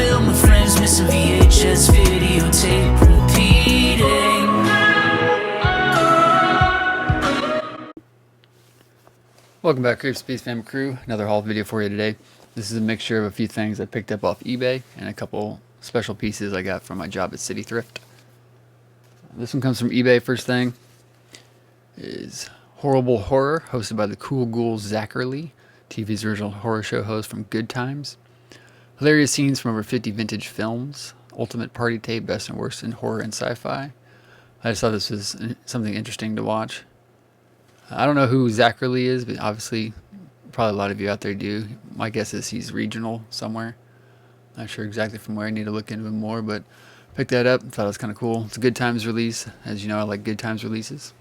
film with friends, missing VHS videotape repeating. Welcome back, Crave Space Fam crew. Another haul video for you today. This is a mixture of a few things I picked up off eBay and a couple special pieces I got from my job at City Thrift. This one comes from eBay. First thing is Horrible Horror, hosted by the cool ghoul Zachary, TV's original horror show host from Good Times. Hilarious scenes from over 50 vintage films. Ultimate party tape, best and worst in horror and sci-fi. I just thought this was something interesting to watch. I don't know who Zachary is, but obviously probably a lot of you out there do. My guess is he's regional somewhere. Not sure exactly from where. I need to look into him more, but picked that up. Thought it was kind of cool. It's a Good Times release. As you know, I like Good Times releases.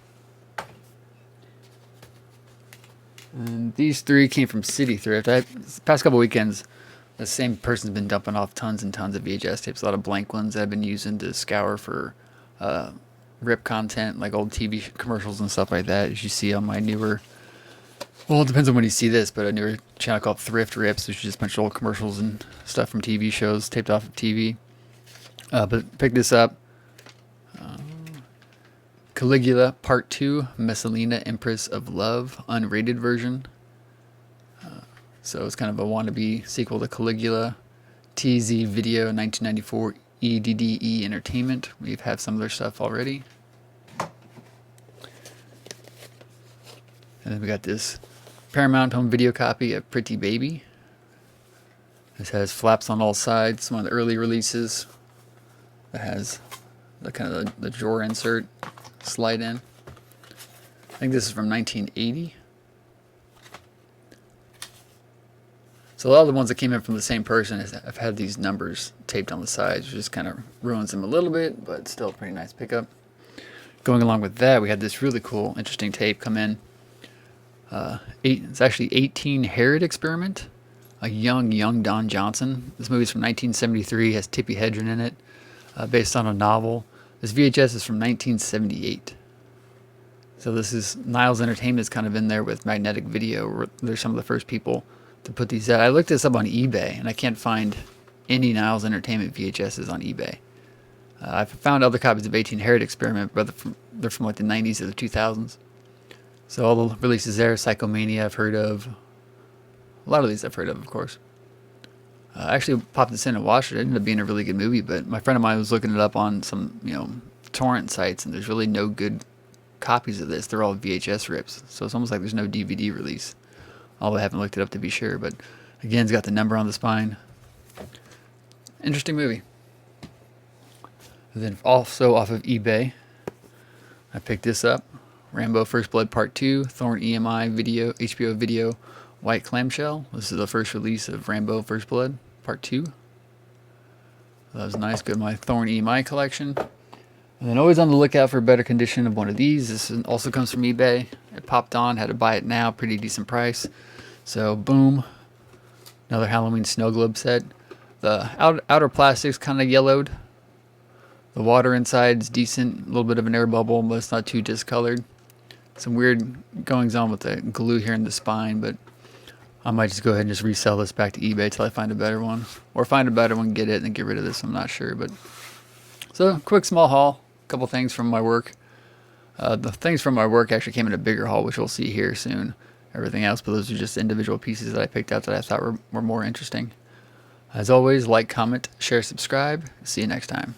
And these three came from City Thrift. The past couple weekends, the same person's been dumping off tons and tons of VHS tapes. A lot of blank ones that I've been using to scour for rip content, like old TV commercials and stuff like that. As you see on my newer, well, it depends on when you see this, but a newer channel called Thrift Rips, which is just a bunch of old commercials and stuff from TV shows taped off of TV. But pick this up. Caligula Part 2, Messalina, Empress of Love, unrated version. So it's kind of a wannabe sequel to Caligula. TZ Video, 1994, EDDE Entertainment. We have some of their stuff already. And then we got this Paramount home video copy of Pretty Baby. This has flaps on all sides. One of the early releases that has the kind of the drawer insert slide in. I think this is from 1980. So a lot of the ones that came in from the same person have had these numbers taped on the sides, which just kind of ruins them a little bit, but still a pretty nice pickup. Going along with that, we had this really cool, interesting tape come in. It's actually 18 Herod Experiment, a young Don Johnson. This movie's from 1973, has Tippi Hedren in it, based on a novel. This VHS is from 1978. So this is Niles Entertainment's kind of in there with Magnetic Video. They're some of the first people to put these out. I looked this up on eBay, and I can't find any Niles Entertainment VHSs on eBay. I've found other copies of 18 Herod Experiment, but they're from like the 90s or the 2000s. So all the releases there, Psychomania I've heard of. A lot of these I've heard of course. I actually popped this in and watched it. It ended up being a really good movie, but my friend of mine was looking it up on some, torrent sites, and there's really no good copies of this. They're all VHS rips, so it's almost like there's no DVD release. Although I haven't looked it up to be sure, but again, it's got the number on the spine. Interesting movie. And then also off of eBay, I picked this up. Rambo First Blood Part 2, Thorn EMI Video, HBO Video, White Clamshell. This is the first release of Rambo First Blood Part 2. That was nice. Good, my Thorn EMI collection. And then always on the lookout for a better condition of one of these. This also comes from eBay. It popped on, had to buy it now, pretty decent price. So boom, another Halloween snow globe set. The outer plastic's kind of yellowed. The water inside is decent, a little bit of an air bubble, but it's not too discolored. Some weird goings on with the glue here in the spine, but I might just go ahead and just resell this back to eBay till I find a better one. Or find a better one, get it, and then get rid of this. I'm not sure. But so, quick small haul. A couple things from my work. The things from my work actually came in a bigger haul, which we'll see here soon. Everything else, but those are just individual pieces that I picked out that I thought were more interesting. As always, like, comment, share, subscribe. See you next time.